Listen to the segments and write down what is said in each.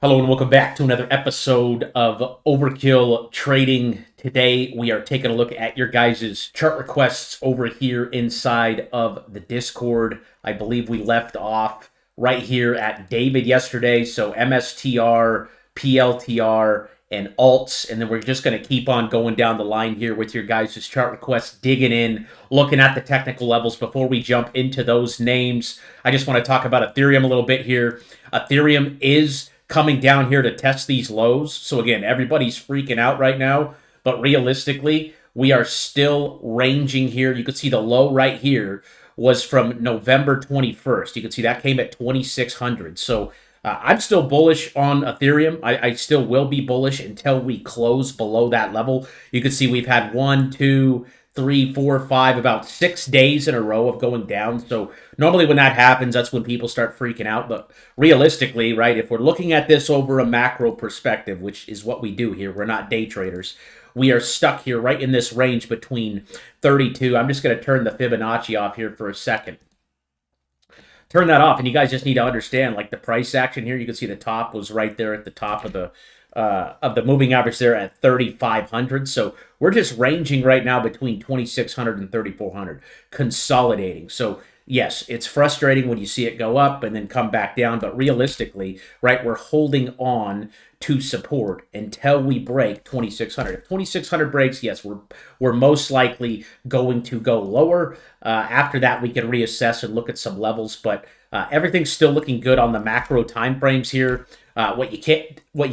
Hello and welcome back to another episode of Overkill Trading. Today we are taking a look at your guys' chart requests over here inside of the Discord. I believe we left off right here at David yesterday. So MSTR, PLTR, and alts. And then we're just going to keep on going down the line here with your guys' chart requests, digging in, looking at the technical levels. Before we jump into those names, I just want to talk about Ethereum a little bit here. Ethereum is coming down here to test these lows. So again, everybody's freaking out right now, but realistically, we are still ranging here. You can see the low right here was from November 21st. You can see that came at 2,600. So I'm still bullish on Ethereum. I still will be bullish until we close below that level. You can see we've had 1, 2, 3, 4, 5, about 6 days in a row of going down. So normally when that happens, that's when people start freaking out. But realistically, right, if we're looking at this over a macro perspective, which is what we do here, we're not day traders. We are stuck here right in this range between 32. I'm just going to turn the Fibonacci off here for a second. Turn that off, and you guys just need to understand, like the price action here, you can see the top was right there at the top of the moving average there at 3,500. So we're just ranging right now between 2,600 and 3,400, consolidating. So yes, it's frustrating when you see it go up and then come back down, but realistically, right, we're holding on to support until we break 2,600. If 2,600 breaks, yes, we're most likely going to go lower. After that, we can reassess and look at some levels, but everything's still looking good on the macro timeframes here. What you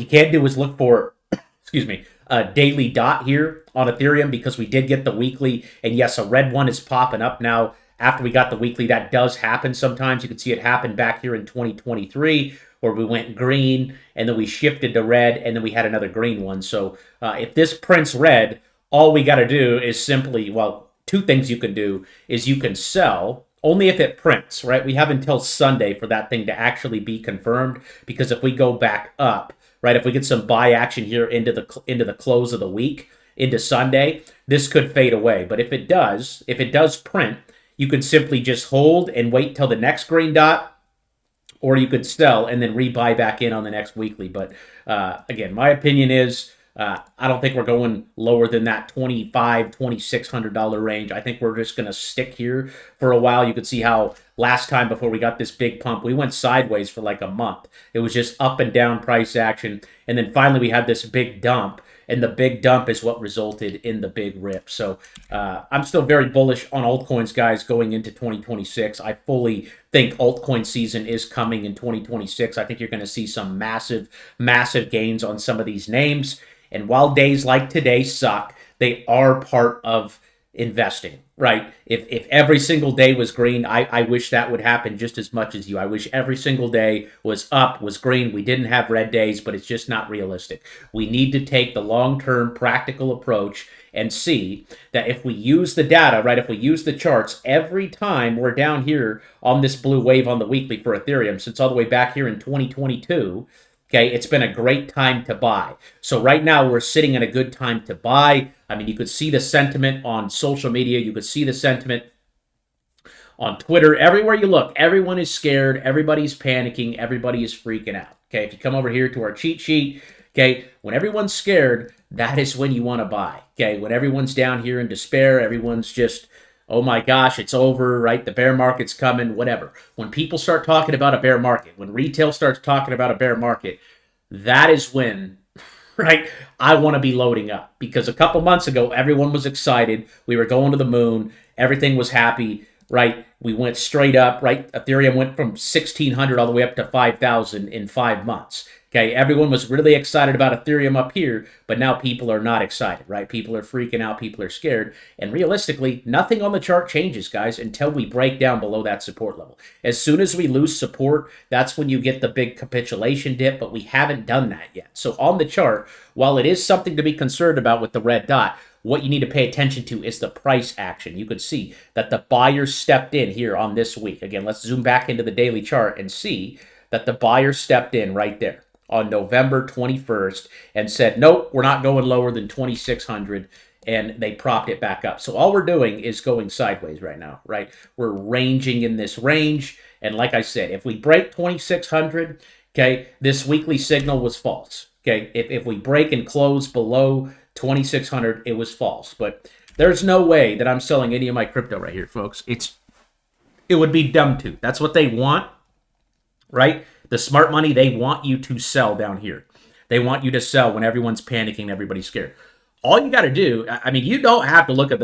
can't do is look for, excuse me, a daily dot here on Ethereum, because we did get the weekly, and yes, a red one is popping up now. After we got the weekly, that does happen sometimes. You can see it happen back here in 2023, where we went green, and then we shifted to red, and then we had another green one. So if this prints red, all we got to do is simply, well, two things you can do is you can sell, only if it prints, right? We have until Sunday for that thing to actually be confirmed, because if we go back up, right, if we get some buy action here into the close of the week, into Sunday, this could fade away. But if it does print, you could simply just hold and wait till the next green dot, or you could sell and then rebuy back in on the next weekly. But again, my opinion is I don't think we're going lower than that $2,500, $2,600 range. I think we're just going to stick here for a while. You could see how last time before we got this big pump, we went sideways for like a month. It was just up and down price action. And then finally we had this big dump. And the big dump is what resulted in the big rip. So I'm still very bullish on altcoins, guys, going into 2026. I fully think altcoin season is coming in 2026. I think you're going to see some massive, massive gains on some of these names. And while days like today suck, they are part of investing, right? If every single day was green, I wish that would happen just as much as you. I wish every single day was up, was green. We didn't have red days, but it's just not realistic. We need to take the long-term practical approach and see that if we use the data, right, if we use the charts, every time we're down here on this blue wave on the weekly for Ethereum, since all the way back here in 2022, okay, it's been a great time to buy. So right now we're sitting in a good time to buy. I mean, you could see the sentiment on social media. You could see the sentiment on Twitter. Everywhere you look, everyone is scared. Everybody's panicking. Everybody is freaking out. Okay, if you come over here to our cheat sheet, okay, when everyone's scared, that is when you want to buy. Okay, when everyone's down here in despair, everyone's just, oh my gosh, it's over, right? The bear market's coming, whatever. When people start talking about a bear market, when retail starts talking about a bear market, that is when, right, I want to be loading up. Because a couple months ago, everyone was excited. We were going to the moon. Everything was happy, right? We went straight up, right? Ethereum went from 1,600 all the way up to 5,000 in 5 months. Okay, everyone was really excited about Ethereum up here, but now people are not excited, right? People are freaking out, people are scared, and realistically, nothing on the chart changes, guys, until we break down below that support level. As soon as we lose support, that's when you get the big capitulation dip, but we haven't done that yet. So on the chart, while it is something to be concerned about with the red dot, what you need to pay attention to is the price action. You could see that the buyers stepped in here on this week. Again, let's zoom back into the daily chart and see that the buyers stepped in right there on November 21st and said, nope, we're not going lower than 2,600, and they propped it back up. So all we're doing is going sideways right now, right? We're ranging in this range, and like I said, if we break 2,600, Okay, this weekly signal was false. Okay, if we break and close below 2,600, it was false. But there's no way that I'm selling any of my crypto right here, folks. It would be dumb to. That's what they want, right? The smart money, they want you to sell down here. They want you to sell when everyone's panicking, everybody's scared. All you got to do, I mean, you don't have to look at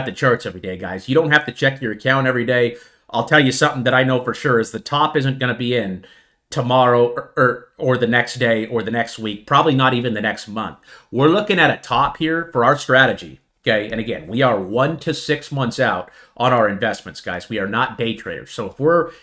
the charts every day, guys. You don't have to check your account every day. I'll tell you something that I know for sure is the top isn't going to be in tomorrow or the next day or the next week, probably not even the next month. We're looking at a top here for our strategy. Okay, and again, we are 1 to 6 months out on our investments, guys. We are not day traders. So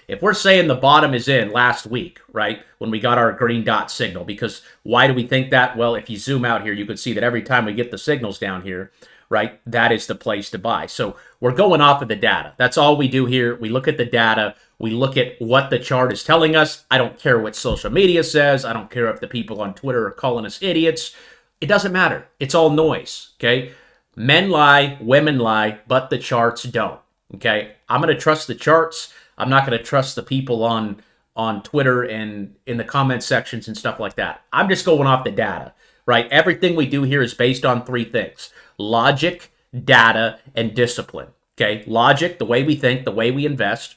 if we're saying the bottom is in last week, right, when we got our green dot signal, because why do we think that? Well, if you zoom out here, you can see that every time we get the signals down here, right, that is the place to buy. So we're going off of the data. That's all we do here. We look at the data. We look at what the chart is telling us. I don't care what social media says. I don't care if the people on Twitter are calling us idiots. It doesn't matter. It's all noise, okay? Men lie, women lie, but the charts don't, okay? I'm going to trust the charts. I'm not going to trust the people on Twitter and in the comment sections and stuff like that. I'm just going off the data, right? Everything we do here is based on 3 things: logic, data, and discipline, okay? Logic, the way we think, the way we invest,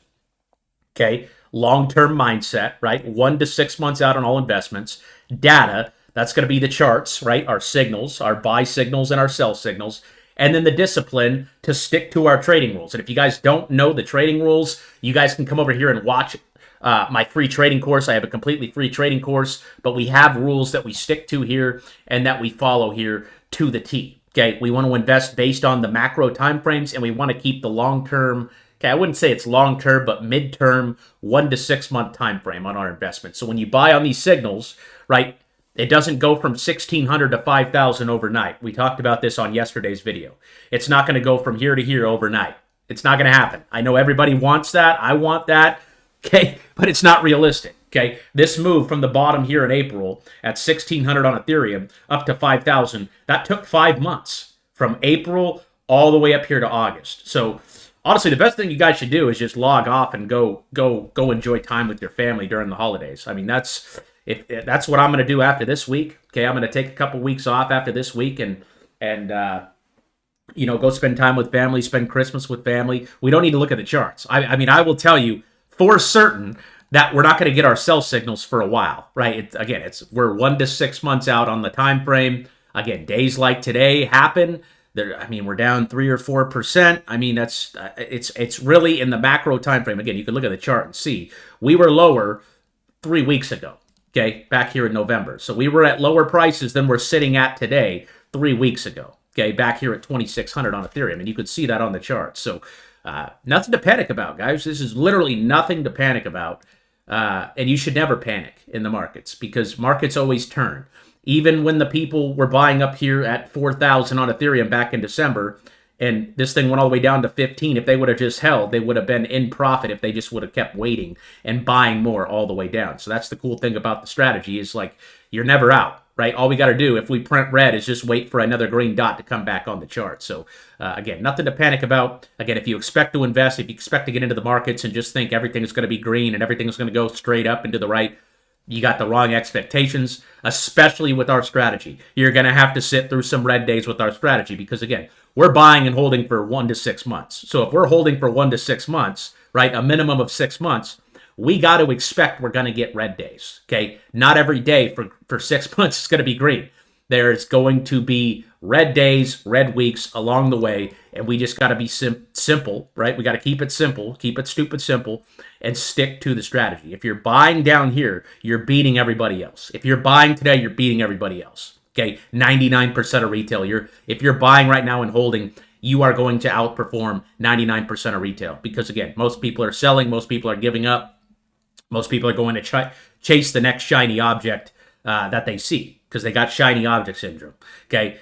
okay? Long-term mindset, right? 1 to 6 months out on all investments. Data, that's going to be the charts, right? Our signals, our buy signals and our sell signals. And then the discipline to stick to our trading rules. And if you guys don't know the trading rules, you guys can come over here and watch my free trading course. I have a completely free trading course, but we have rules that we stick to here and that we follow here to the T. Okay, we want to invest based on the macro timeframes, and we want to keep the long-term, okay, I wouldn't say it's long-term, but midterm 1 to 6 month time frame on our investment. So when you buy on these signals, right, it doesn't go from 1,600 to 5,000 overnight. We talked about this on yesterday's video. It's not going to go from here to here overnight. It's not going to happen. I know everybody wants that. I want that. Okay, but it's not realistic. Okay, this move from the bottom here in April at 1,600 on Ethereum up to 5,000, that took 5 months from April all the way up here to August. So honestly, the best thing you guys should do is just log off and go enjoy time with your family during the holidays. I mean, that's what I'm going to do after this week. Okay, I'm going to take a couple weeks off after this week and go spend time with family, spend Christmas with family. We don't need to look at the charts. I mean, I will tell you for certain that we're not going to get our sell signals for a while, right? We're 1 to 6 months out on the time frame. Again, days like today happen. We're down 3 or 4%. I mean, it's really in the macro time frame. Again, you can look at the chart and see we were lower 3 weeks ago. Okay, back here in November. So we were at lower prices than we're sitting at today 3 weeks ago. Okay, back here at 2,600 on Ethereum. And you could see that on the chart. So nothing to panic about, guys. This is literally nothing to panic about. And you should never panic in the markets because markets always turn. Even when the people were buying up here at 4,000 on Ethereum back in December, and this thing went all the way down to 15, if they would have just held, they would have been in profit if they just would have kept waiting and buying more all the way down. So that's the cool thing about the strategy is like you're never out, right? All we got to do if we print red is just wait for another green dot to come back on the chart. So again, nothing to panic about. Again, if you expect to invest, if you expect to get into the markets and just think everything is going to be green and everything is going to go straight up and to the right, you got the wrong expectations, especially with our strategy. You're going to have to sit through some red days with our strategy because, again, we're buying and holding for 1 to 6 months. So if we're holding for 1 to 6 months, right, a minimum of 6 months, we got to expect we're going to get red days, okay? Not every day for 6 months is going to be green. There's going to be red days, red weeks along the way, and we just got to be simple, right? We got to keep it simple, keep it stupid simple, and stick to the strategy. If you're buying down here, you're beating everybody else. If you're buying today, you're beating everybody else, okay? 99% of retail. If you're buying right now and holding, you are going to outperform 99% of retail because, again, most people are selling, most people are giving up, most people are going to chase the next shiny object that they see because they got shiny object syndrome, okay?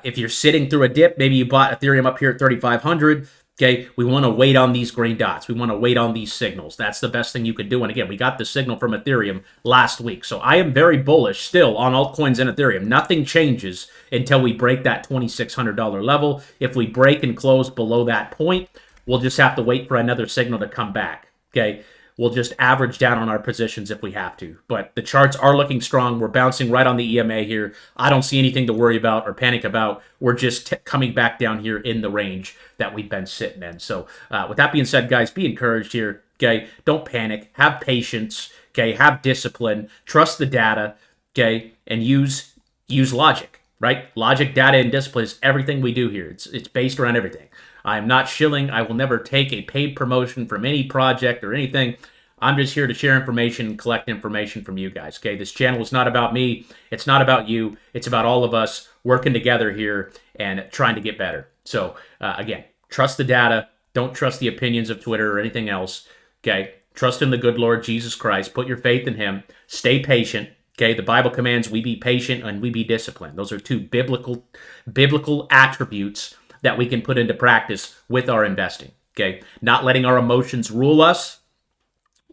If you're sitting through a dip, maybe you bought Ethereum up here at 3,500, okay? We want to wait on these green dots. We want to wait on these signals. That's the best thing you could do. And again, we got the signal from Ethereum last week. So I am very bullish still on altcoins and Ethereum. Nothing changes until we break that $2,600 level. If we break and close below that point, we'll just have to wait for another signal to come back, okay? we'll just average down on our positions if we have to. But the charts are looking strong. We're bouncing right on the EMA here. I don't see anything to worry about or panic about. We're just coming back down here in the range that we've been sitting in. So with that being said, guys, be encouraged here. Okay, don't panic. Have patience. Okay, have discipline. Trust the data. Okay, and use logic. Right? Logic, data, and discipline is everything we do here. It's based around everything. I'm not shilling. I will never take a paid promotion from any project or anything. I'm just here to share information and collect information from you guys. Okay, this channel is not about me. It's not about you. It's about all of us working together here and trying to get better. So again, trust the data. Don't trust the opinions of Twitter or anything else. Okay, trust in the good Lord Jesus Christ. Put your faith in Him. Stay patient. Okay, the Bible commands we be patient and we be disciplined. Those are two biblical attributes that we can put into practice with our investing. Okay, not letting our emotions rule us.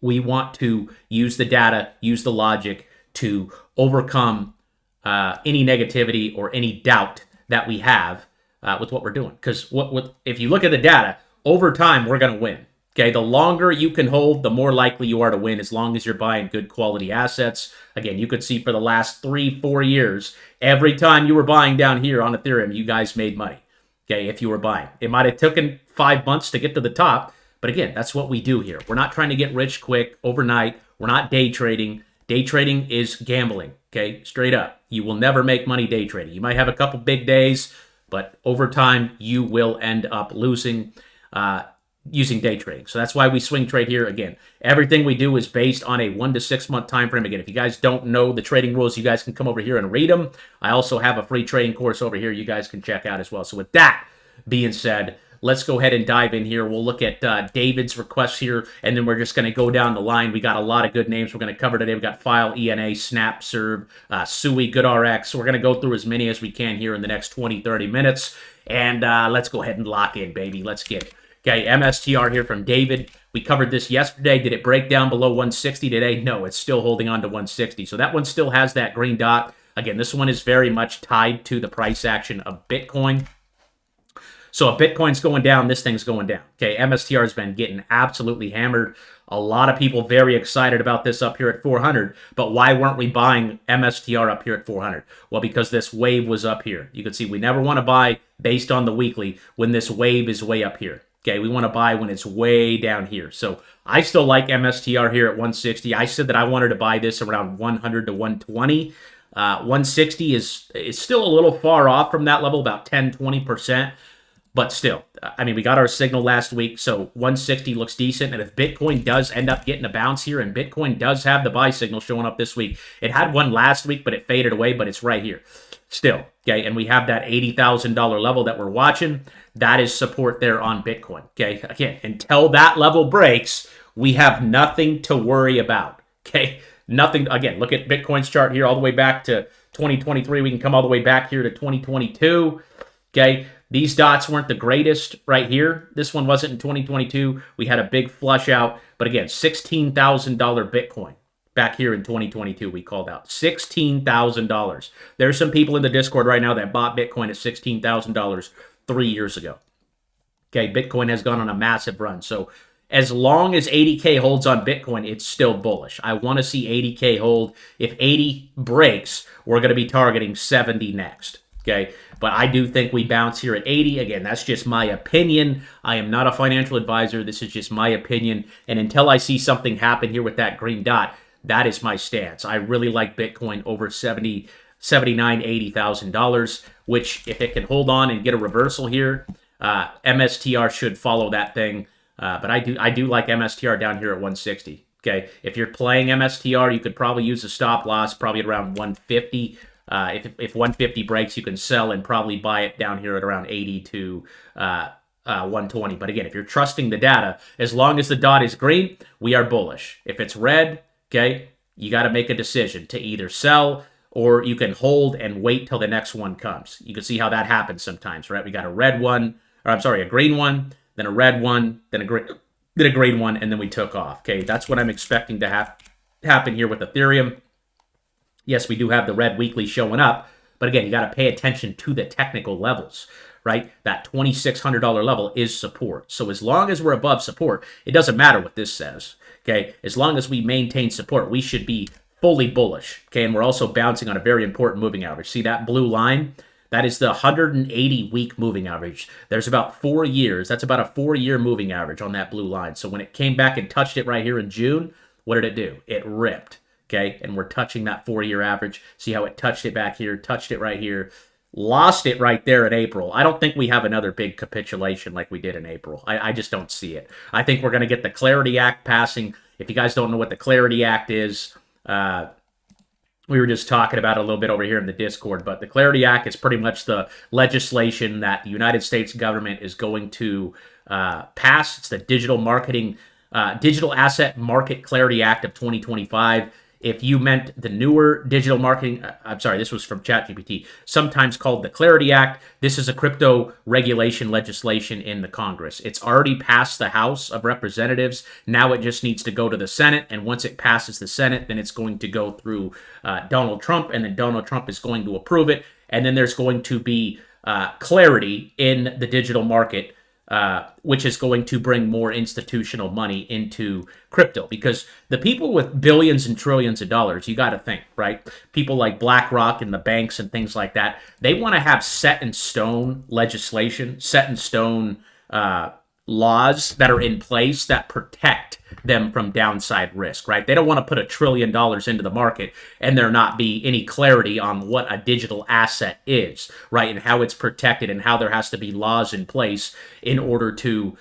We want to use the data, use the logic to overcome any negativity or any doubt that we have with what we're doing. Because if you look at the data, over time, we're going to win. Okay, the longer you can hold, the more likely you are to win as long as you're buying good quality assets. Again, you could see for the last 3-4 years, every time you were buying down here on Ethereum, you guys made money. Okay, if you were buying. It might have taken 5 months to get to the top, but again, that's what we do here. We're not trying to get rich quick overnight. We're not day trading. Day trading is gambling, okay, straight up. You will never make money day trading. You might have a couple big days, but over time, you will end up losing using day trading. So that's why we swing trade here. Again, everything we do is based on a 1 to 6 month time frame. Again, if you guys don't know the trading rules, you guys can come over here and read them. I also have a free trading course over here you guys can check out as well. So with that being said, let's go ahead and dive in here. We'll look at David's requests here, and then we're just going to go down the line. We got a lot of good names we're going to cover today. We've got File, ENA, Snap, Serve, Sui, GoodRx. So we're going to go through as many as we can here in the next 20, 30 minutes. And let's go ahead and lock in, baby. Let's get it. Okay, MSTR here from David. We covered this yesterday. Did it break down below 160 today? No, it's still holding on to 160. So that one still has that green dot. Again, this one is very much tied to the price action of Bitcoin. So if Bitcoin's going down, this thing's going down. Okay, MSTR has been getting absolutely hammered. A lot of people very excited about this up here at 400. But why weren't we buying MSTR up here at 400? Well, because this wave was up here. You can see we never want to buy based on the weekly when this wave is way up here. Okay, we want to buy when it's way down here. So I still like MSTR here at 160. I said that I wanted to buy this around 100 to 120. 160 is still a little far off from that level, about 10-20%. But still, I mean, we got our signal last week, so 160 looks decent. And if Bitcoin does end up getting a bounce here, and Bitcoin does have the buy signal showing up this week, it had one last week, but it faded away, but it's right here still. Okay, and we have that $80,000 level that we're watching. That is support there on Bitcoin. Okay, again, until that level breaks, we have nothing to worry about. Okay, nothing. Again, look at Bitcoin's chart here all the way back to 2023. We can come all the way back here to 2022. Okay, these dots weren't the greatest right here. This one wasn't in 2022. We had a big flush out, but again, $16,000 Bitcoin. Back here in 2022, we called out $16,000. There's some people in the Discord right now that bought Bitcoin at $16,000 3 years ago. Okay, Bitcoin has gone on a massive run. So as long as 80K holds on Bitcoin, it's still bullish. I want to see 80K hold. If 80 breaks, we're going to be targeting 70 next. Okay, but I do think we bounce here at 80. Again, that's just my opinion. I am not a financial advisor. This is just my opinion. And until I see something happen here with that green dot, that is my stance. I really like Bitcoin over $79,000, $80,000, which if it can hold on and get a reversal here, MSTR should follow that thing. But I do like MSTR down here at 160. Okay, if you're playing MSTR, you could probably use a stop loss probably at around 150. If 150 breaks, you can sell and probably buy it down here at around 80 to 120. But again, if you're trusting the data, as long as the dot is green, we are bullish. If it's red, okay, you got to make a decision to either sell or you can hold and wait till the next one comes. You can see how that happens sometimes, right? We got a red one, or I'm sorry, a green one, then a red one, then a green one, and then we took off. Okay, that's what I'm expecting to happen here with Ethereum. Yes, we do have the red weekly showing up, but again, you got to pay attention to the technical levels, right? That $2,600 level is support. So as long as we're above support, it doesn't matter what this says, okay? As long as we maintain support, we should be fully bullish, okay? And we're also bouncing on a very important moving average. See that blue line? That is the 180-week moving average. There's about 4 years. That's about a 4-year moving average on that blue line. So when it came back and touched it right here in June, what did it do? It ripped, okay? And we're touching that 4-year average. See how it touched it back here, touched it right here, lost it right there in April. I don't think we have another big capitulation like we did in April. I just don't see it. I think we're going to get the Clarity Act passing. If you guys don't know what the Clarity Act is, we were just talking about it a little bit over here in the Discord, but the Clarity Act is pretty much the legislation that the United States government is going to pass. It's the Digital Asset Market Clarity Act of 2025. If you meant the newer digital marketing, I'm sorry, this was from ChatGPT, sometimes called the Clarity Act. This is a crypto regulation legislation in the Congress. It's already passed the House of Representatives. Now it just needs to go to the Senate. And once it passes the Senate, then it's going to go through Donald Trump, and then Donald Trump is going to approve it. And then there's going to be clarity in the digital market, which is going to bring more institutional money into crypto, because the people with billions and trillions of dollars, you got to think, right? People like BlackRock and the banks and things like that, they want to have set in stone legislation, set in stone laws that are in place that protect them from downside risk, right? They don't want to put $1 trillion into the market and there not be any clarity on what a digital asset is, right? And how it's protected, and how there has to be laws in place in order to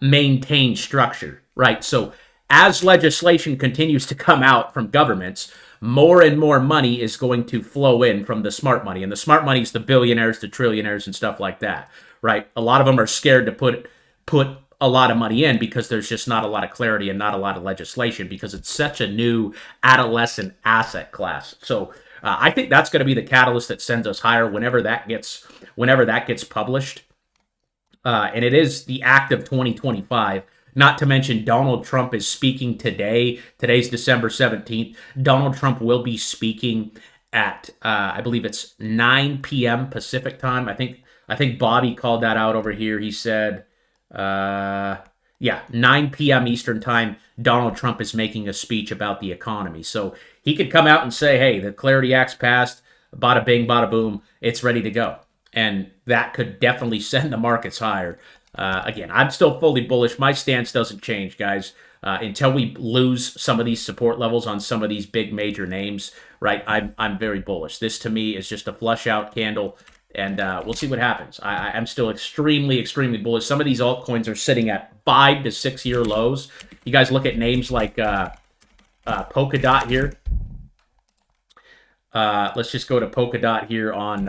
maintain structure, right? So as legislation continues to come out from governments, more and more money is going to flow in from the smart money. And the smart money is the billionaires, the trillionaires, and stuff like that, right? A lot of them are scared to put a lot of money in because there's just not a lot of clarity and not a lot of legislation, because it's such a new adolescent asset class. So I think that's going to be the catalyst that sends us higher whenever that gets published. And it is the act of 2025. Not to mention Donald Trump is speaking today. Today's December 17th. Donald Trump will be speaking at, I believe it's 9 p.m. Pacific time. I think Bobby called that out over here. He said, 9 p.m. Eastern time, Donald Trump is making a speech about the economy. So he could come out and say, hey, the Clarity Act's passed, bada bing, bada boom, it's ready to go. And that could definitely send the markets higher. Again, I'm still fully bullish. My stance doesn't change, guys. Until we lose some of these support levels on some of these big major names, right? I'm very bullish. This to me is just a flush out candle. And we'll see what happens. I'm still extremely, extremely bullish. Some of these altcoins are sitting at 5 to 6 year lows. You guys look at names like Polkadot here. Let's just go to Polkadot here on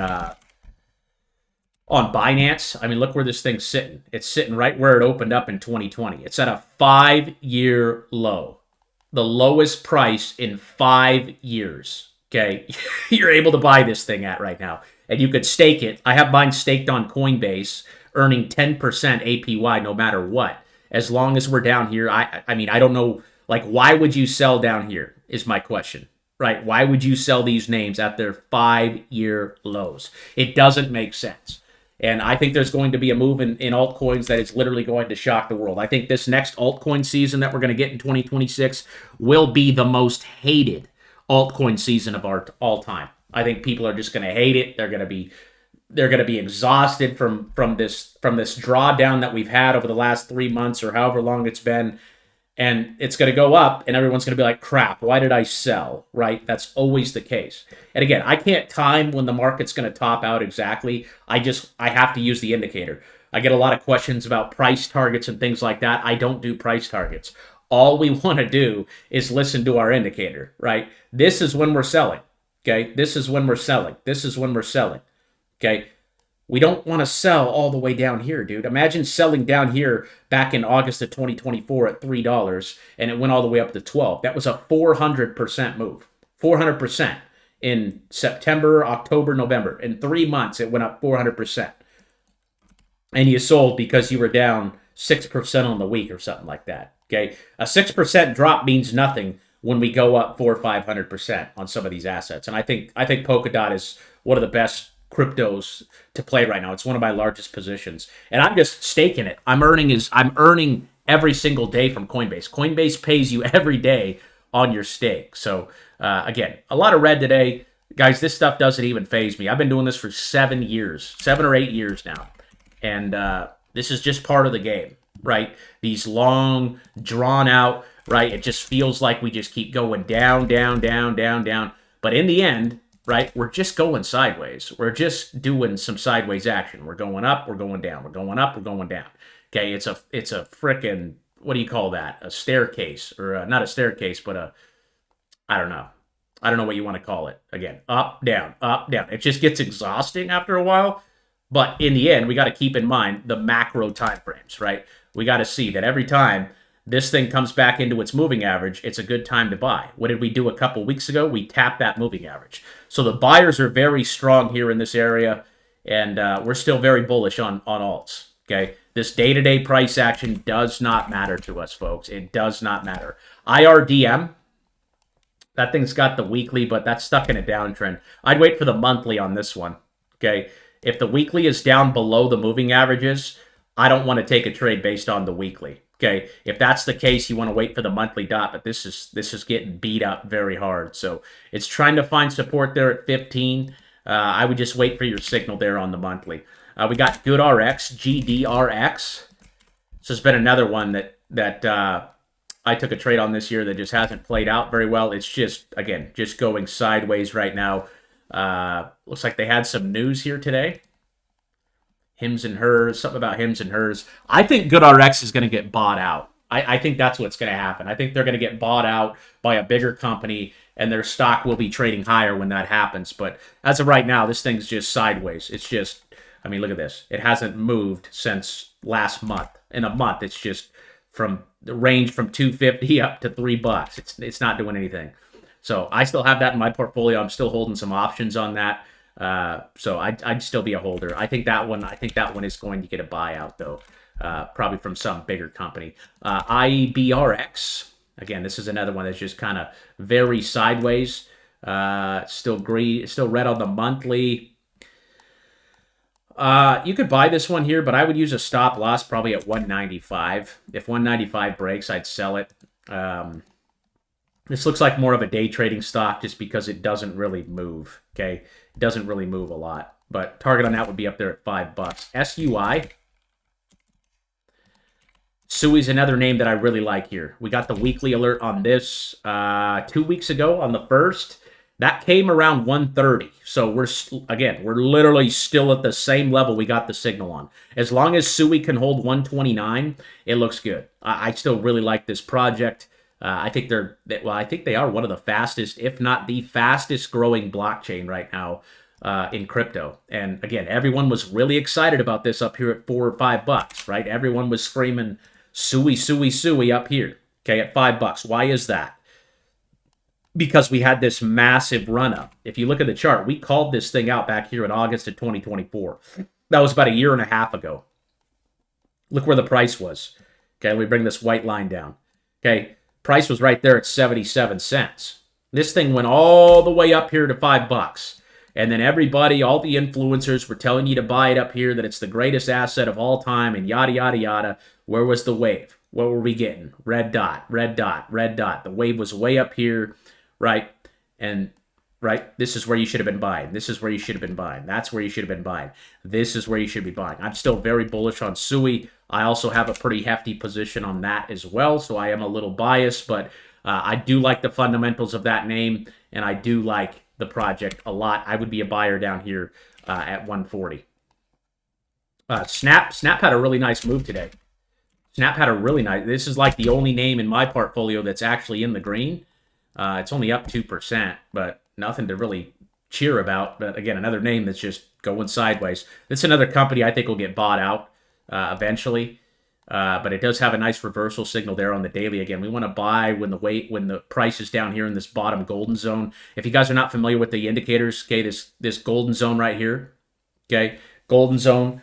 Binance. I mean, look where this thing's sitting. It's sitting right where it opened up in 2020. It's at a 5-year low. The lowest price in 5 years. Okay, you're able to buy this thing at right now. And you could stake it. I have mine staked on Coinbase, earning 10% APY no matter what. As long as we're down here, I mean, I don't know, like, why would you sell down here is my question, right? Why would you sell these names at their 5-year lows? It doesn't make sense. And I think there's going to be a move in altcoins that is literally going to shock the world. I think this next altcoin season that we're going to get in 2026 will be the most hated altcoin season of all time. I think people are just going to hate it. They're going to be exhausted from this drawdown that we've had over the last 3 months or however long it's been, and it's going to go up, and everyone's going to be like, "Crap! Why did I sell?" Right? That's always the case. And again, I can't time when the market's going to top out exactly. I have to use the indicator. I get a lot of questions about price targets and things like that. I don't do price targets. All we want to do is listen to our indicator. Right? This is when we're selling. Okay, this is when we're selling. This is when we're selling. Okay, we don't want to sell all the way down here, dude. Imagine selling down here back in August of 2024 at $3, and it went all the way up to 12. That was a 400% move. 400% in September, October, November. In 3 months, it went up 400%. And you sold because you were down 6% on the week or something like that. Okay, a 6% drop means nothing when we go up 400 or 500% on some of these assets. And I think Polkadot is one of the best cryptos to play right now. It's one of my largest positions, and I'm just staking it. I'm earning every single day from Coinbase. Coinbase pays you every day on your stake. So again, a lot of red today, guys. This stuff doesn't even phase me. I've been doing this for 7 years, 7 or 8 years now, and this is just part of the game, right? These long, drawn out, right? It just feels like we just keep going down, down, down, down, down. But in the end, right, we're just going sideways. We're just doing some sideways action. We're going up, we're going down. We're going up, we're going down. Okay, it's a freaking, what do you call that? A staircase, or not a staircase, but I don't know. I don't know what you want to call it. Again, up, down, up, down. It just gets exhausting after a while. But in the end, we got to keep in mind the macro time frames, right? We got to see that every time this thing comes back into its moving average, it's a good time to buy. What did we do a couple weeks ago? We tapped that moving average. So the buyers are very strong here in this area, and we're still very bullish on alts, okay? This day-to-day price action does not matter to us, folks. It does not matter. IRDM, that thing's got the weekly, but that's stuck in a downtrend. I'd wait for the monthly on this one, okay? If the weekly is down below the moving averages, I don't want to take a trade based on the weekly. Okay, if that's the case, you want to wait for the monthly dot, but this is getting beat up very hard. So it's trying to find support there at 15. I would just wait for your signal there on the monthly. We got GoodRx, GDRX. This has been another one that I took a trade on this year that just hasn't played out very well. It's just, again, just going sideways right now. Looks like they had some news here today. Hims and hers, something about hims and hers. I think GoodRx is going to get bought out. I think that's what's going to happen. I think they're going to get bought out by a bigger company, and their stock will be trading higher when that happens. But as of right now, this thing's just sideways. It's just, I mean, look at this. It hasn't moved since last month. In a month, it's just from the range from 250 up to $3. It's not doing anything. So I still have that in my portfolio. I'm still holding some options on that. So I'd still be a holder. I think that one is going to get a buyout though, probably from some bigger company. IBRX, again, this is another one that's just kind of very sideways. Still green, still red on the monthly. You could buy this one here, but I would use a stop loss probably at 195. If 195 breaks, I'd sell it. This looks like more of a day trading stock just because it doesn't really move, okay? It doesn't really move a lot, but target on that would be up there at $5. SUI. SUI's another name that I really like here. We got the weekly alert on this 2 weeks ago on the 1st. That came around 130. So we're literally still at the same level we got the signal on. As long as SUI can hold 129, it looks good. I still really like this project. I think they are one of the fastest, if not the fastest growing blockchain right now in crypto. And again, everyone was really excited about this up here at $4 or $5, right? Everyone was screaming SUI, SUI, SUI up here, okay, at $5. Why is that? Because we had this massive run up. If you look at the chart, we called this thing out back here in August of 2024. That was about a year and a half ago. Look where the price was. Okay, let me bring this white line down. Okay. Price was right there at 77 cents. This thing went all the way up here to $5. And then everybody, all the influencers were telling you to buy it up here, that it's the greatest asset of all time, and yada, yada, yada. Where was the wave? What were we getting? Red dot, red dot, red dot. The wave was way up here, right? And, right, this is where you should have been buying. This is where you should have been buying. That's where you should have been buying. This is where you should be buying. I'm still very bullish on SUI. I also have a pretty hefty position on that as well, so I am a little biased, but I do like the fundamentals of that name, and I do like the project a lot. I would be a buyer down here at 140. Snap had a really nice move today. Snap had a really nice, this is like the only name in my portfolio that's actually in the green. It's only up 2%, but nothing to really cheer about. But again, another name that's just going sideways. It's another company I think will get bought out eventually, but it does have a nice reversal signal there on the daily. Again, we want to buy when the price is down here in this bottom golden zone. If you guys are not familiar with the indicators, okay, this golden zone right here, okay, golden zone,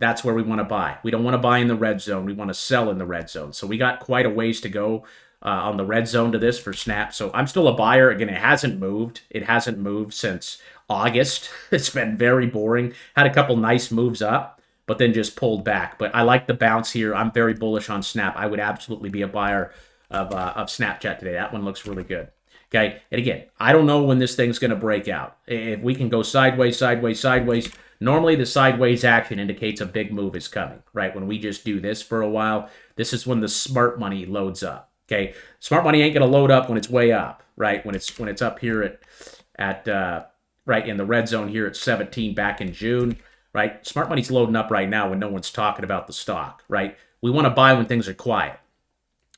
that's where we want to buy. We don't want to buy in the red zone. We want to sell in the red zone. So we got quite a ways to go on the red zone to this for Snap. So I'm still a buyer. Again, it hasn't moved. It hasn't moved since August. It's been very boring. Had a couple nice moves up, but then just pulled back. But I like the bounce here. I'm very bullish on Snap. I would absolutely be a buyer of Snapchat today. That one looks really good. Okay, and again, I don't know when this thing's going to break out. If we can go sideways, sideways, sideways, normally the sideways action indicates a big move is coming, right? When we just do this for a while, this is when the smart money loads up. Okay, smart money ain't going to load up when it's way up, right? When it's up here at right in the red zone here at 17 back in June, right? Smart money's loading up right now when no one's talking about the stock, right? We want to buy when things are quiet.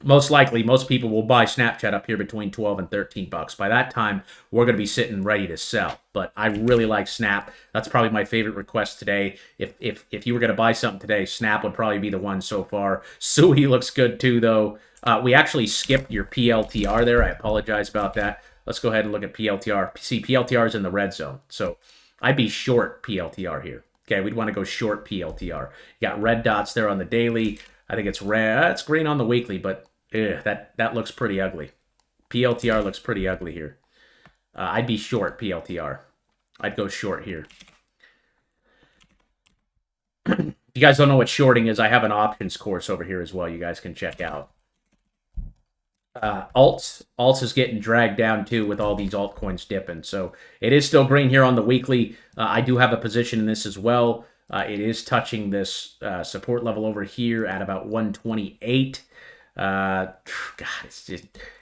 Most likely, most people will buy Snapchat up here between 12 and 13 bucks. By that time, we're going to be sitting ready to sell. But I really like Snap. That's probably my favorite request today. If you were going to buy something today, Snap would probably be the one so far. Sui looks good too, though. We actually skipped your PLTR there. I apologize about that. Let's go ahead and look at PLTR. See, PLTR is in the red zone. So I'd be short PLTR here. Okay, we'd want to go short PLTR. You got red dots there on the daily. I think it's red. It's green on the weekly, but that looks pretty ugly. PLTR looks pretty ugly here. I'd be short PLTR. I'd go short here. If you guys don't know what shorting is, I have an options course over here as well you guys can check out. Alts is getting dragged down too with all these altcoins dipping. So it is still green here on the weekly. I do have a position in this as well. It is touching this support level over here at about 128. God, it's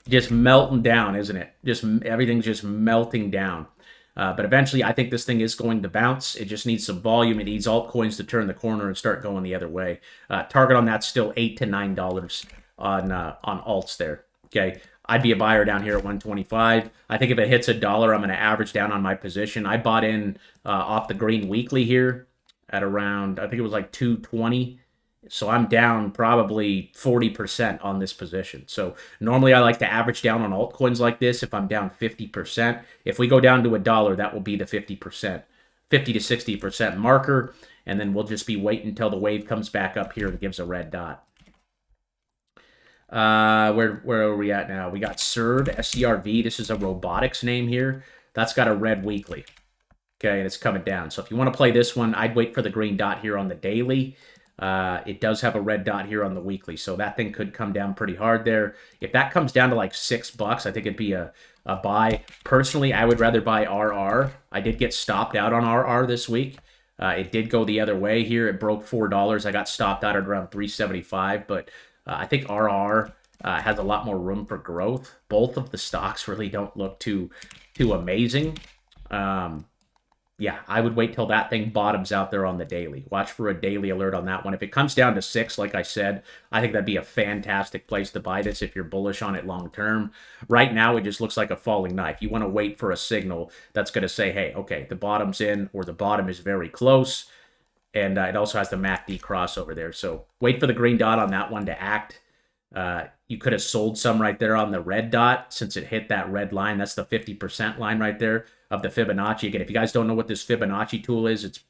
just melting down, isn't it? Just everything's just melting down. But eventually, I think this thing is going to bounce. It just needs some volume. It needs altcoins to turn the corner and start going the other way. Target on that's still $8 to $9 on alts there. Okay, I'd be a buyer down here at 125. I think if it hits $1, I'm going to average down on my position. I bought in off the green weekly here at around, I think it was like 220. So I'm down probably 40% on this position. So normally I like to average down on altcoins like this if I'm down 50%. If we go down to $1, that will be the 50%, 50 to 60% marker. And then we'll just be waiting until the wave comes back up here and gives a red dot. Where are we at now? We got Serve, SCRV. This is a robotics name here. That's got a red weekly. Okay, and it's coming down. So if you want to play this one, I'd wait for the green dot here on the daily. It does have a red dot here on the weekly, so that thing could come down pretty hard there. If that comes down to like $6, I think it'd be a buy. Personally, I would rather buy RR. I did get stopped out on RR this week. It did go the other way here. It broke $4. I got stopped out at around $3.75, but I think RR has a lot more room for growth. Both of the stocks really don't look too amazing. Yeah, I would wait till that thing bottoms out there on the daily. Watch for a daily alert on that one. If it comes down to 6, like I said, I think that'd be a fantastic place to buy this if you're bullish on it long term. Right now, it just looks like a falling knife. You want to wait for a signal that's going to say, hey, okay, the bottom's in or the bottom is very close. And it also has the MACD crossover there. So wait for the green dot on that one to act. You could have sold some right there on the red dot since it hit that red line. That's the 50% line right there of the Fibonacci. Again, if you guys don't know what this Fibonacci tool is, it's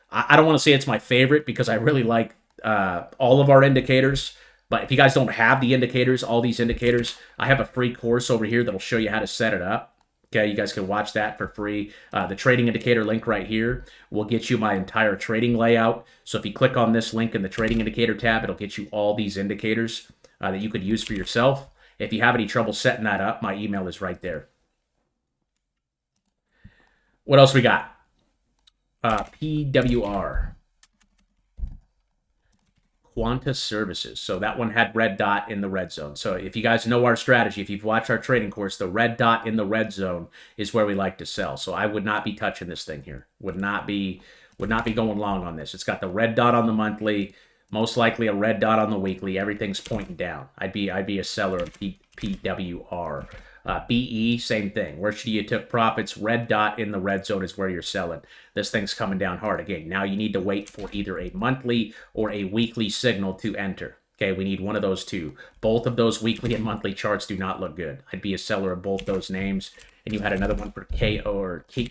I don't want to say it's my favorite because I really like all of our indicators. But if you guys don't have the indicators, all these indicators, I have a free course over here that'll show you how to set it up. Okay, you guys can watch that for free. The trading indicator link right here will get you my entire trading layout. So if you click on this link in the trading indicator tab, it'll get you all these indicators that you could use for yourself. If you have any trouble setting that up, my email is right there. What else we got? PWR. Quanta Services. So that one had red dot in the red zone. So if you guys know our strategy, if you've watched our trading course, the red dot in the red zone is where we like to sell. So I would not be touching this thing here. Would not be going long on this. It's got the red dot on the monthly, most likely a red dot on the weekly. Everything's pointing down. I'd be a seller of PWR. BE, same thing. Where should you took profits? Red dot in the red zone is where you're selling. This thing's coming down hard again. Now you need to wait for either a monthly or a weekly signal to enter. Okay, we need one of those two. Both of those weekly and monthly charts do not look good. I'd be a seller of both those names. And you had another one for KTOS.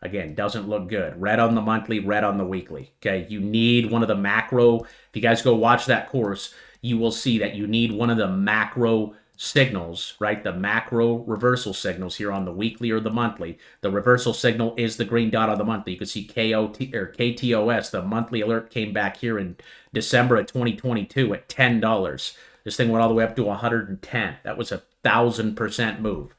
Again, doesn't look good. Red on the monthly, red on the weekly. Okay, you need one of the macro. If you guys go watch that course, you will see that you need one of the macro signals, right? The macro reversal signals here on the weekly or the monthly. The reversal signal is the green dot on the monthly. You can see KOT or KTOS, the monthly alert came back here in December of 2022 at $10. This thing went all the way up to 110. That was 1,000% move.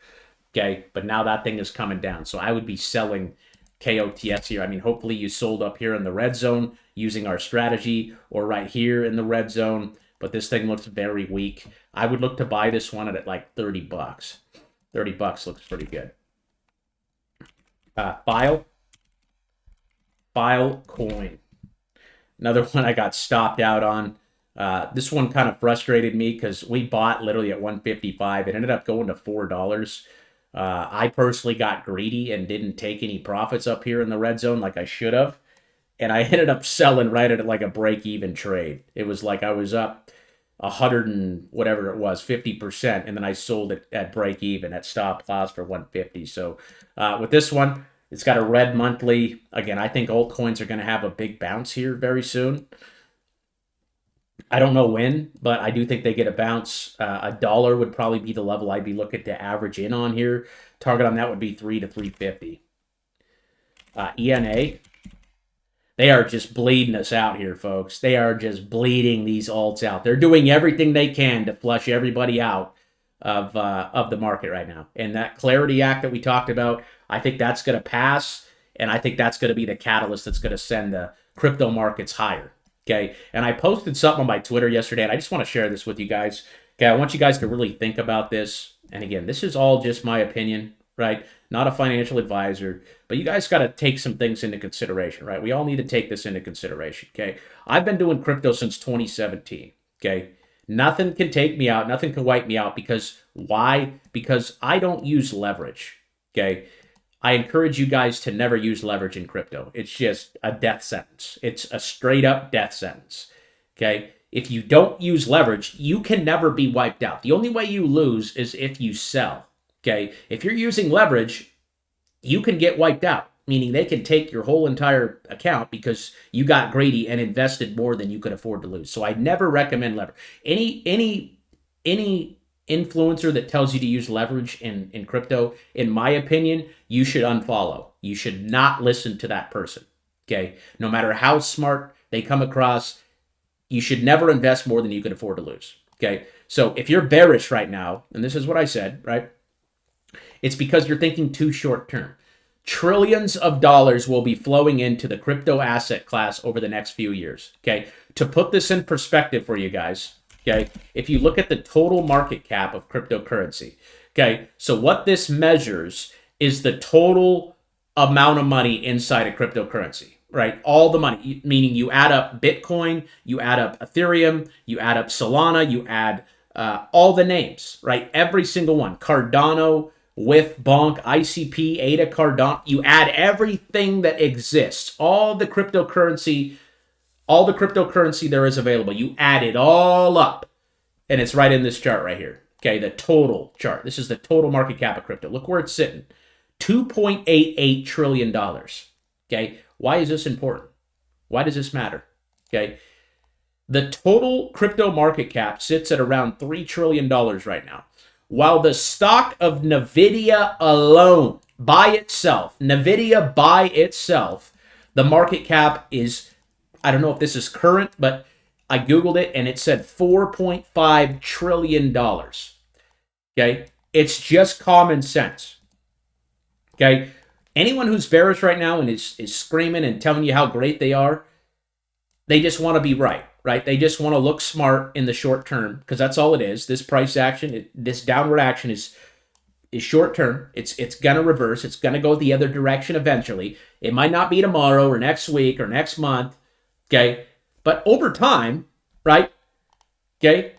Okay, but now that thing is coming down. So I would be selling KOTS here. I mean, hopefully you sold up here in the red zone using our strategy, or right here in the red zone. But this thing looks very weak. I would look to buy this one at like 30 bucks. 30 bucks looks pretty good. File coin. Another one I got stopped out on. This one kind of frustrated me because we bought literally at 155. It ended up going to $4. I personally got greedy and didn't take any profits up here in the red zone like I should have. And I ended up selling right at like a break-even trade. It was like I was up 100 and whatever it was, 50%, and then I sold it at break-even at stop loss for 150. So with this one, it's got a red monthly. Again, I think altcoins are going to have a big bounce here very soon. I don't know when, but I do think they get a bounce. $1 would probably be the level I'd be looking to average in on here. Target on that would be 3 to 350. ENA. They are just bleeding us out here, folks. They are just bleeding these alts out. They're doing everything they can to flush everybody out of the market right now. And that Clarity Act that we talked about, I think that's going to pass, and I think that's going to be the catalyst that's going to send the crypto markets higher. Okay, and I posted something on my Twitter yesterday, and I just want to share this with you guys. Okay, I want you guys to really think about this. And again, this is all just my opinion, right? Not a financial advisor, but you guys got to take some things into consideration, right? We all need to take this into consideration, okay? I've been doing crypto since 2017, okay? Nothing can take me out. Nothing can wipe me out because why? Because I don't use leverage, okay? I encourage you guys to never use leverage in crypto. It's just a death sentence. It's a straight up death sentence, okay? If you don't use leverage, you can never be wiped out. The only way you lose is if you sell. Okay, if you're using leverage, you can get wiped out, meaning they can take your whole entire account because you got greedy and invested more than you could afford to lose. So I never recommend leverage. Any influencer that tells you to use leverage in crypto, in my opinion, you should unfollow. You should not listen to that person. Okay, no matter how smart they come across, you should never invest more than you can afford to lose. Okay, so if you're bearish right now, and this is what I said, right? It's because you're thinking too short term. Trillions of dollars will be flowing into the crypto asset class over the next few years. Okay. To put this in perspective for you guys, okay, if you look at the total market cap of cryptocurrency, okay, so what this measures is the total amount of money inside a cryptocurrency, right? All the money, meaning you add up Bitcoin, you add up Ethereum, you add up Solana, you add all the names, right? Every single one. Cardano, with Bonk, ICP, ADA, Cardano, you add everything that exists, all the cryptocurrency there is available. You add it all up, and it's right in this chart right here. Okay, the total chart. This is the total market cap of crypto. Look where it's sitting, $2.88 trillion. Okay, why is this important? Why does this matter? Okay, the total crypto market cap sits at around $3 trillion right now. While the stock of NVIDIA alone, by itself, the market cap is, I don't know if this is current, but I Googled it and it said $4.5 trillion. Okay? It's just common sense. Okay? Anyone who's bearish right now and is screaming and telling you how great they are, they just want to be right. Right? They just want to look smart in the short term because that's all it is. This price action, this downward action is short term. It's going to reverse. It's going to go the other direction eventually. It might not be tomorrow or next week or next month. Okay? But over time, right? Okay?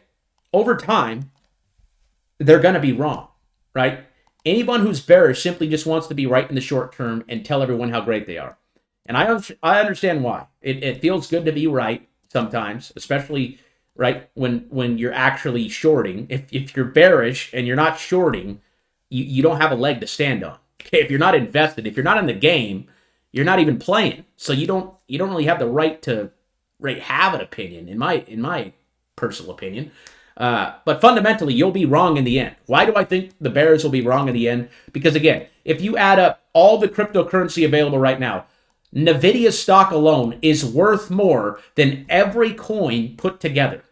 Over time, they're going to be wrong. Right? Anyone who's bearish simply just wants to be right in the short term and tell everyone how great they are. And I understand why. It feels good to be right. Sometimes, especially right when you're actually shorting. If you're bearish and you're not shorting, you don't have a leg to stand on. Okay, if you're not invested, if you're not in the game, you're not even playing. So you don't really have the right to have an opinion in my personal opinion. But fundamentally, you'll be wrong in the end. Why do I think the bears will be wrong in the end? Because again, if you add up all the cryptocurrency available right now, NVIDIA stock alone is worth more than every coin put together.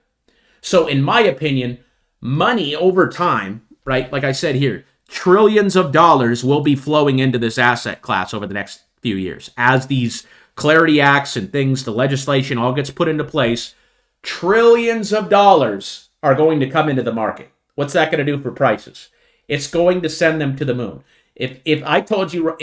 So in my opinion, money over time, right, like I said here, trillions of dollars will be flowing into this asset class over the next few years. As these Clarity Acts and things, the legislation all gets put into place, trillions of dollars are going to come into the market. What's that going to do for prices? It's going to send them to the moon. If I told you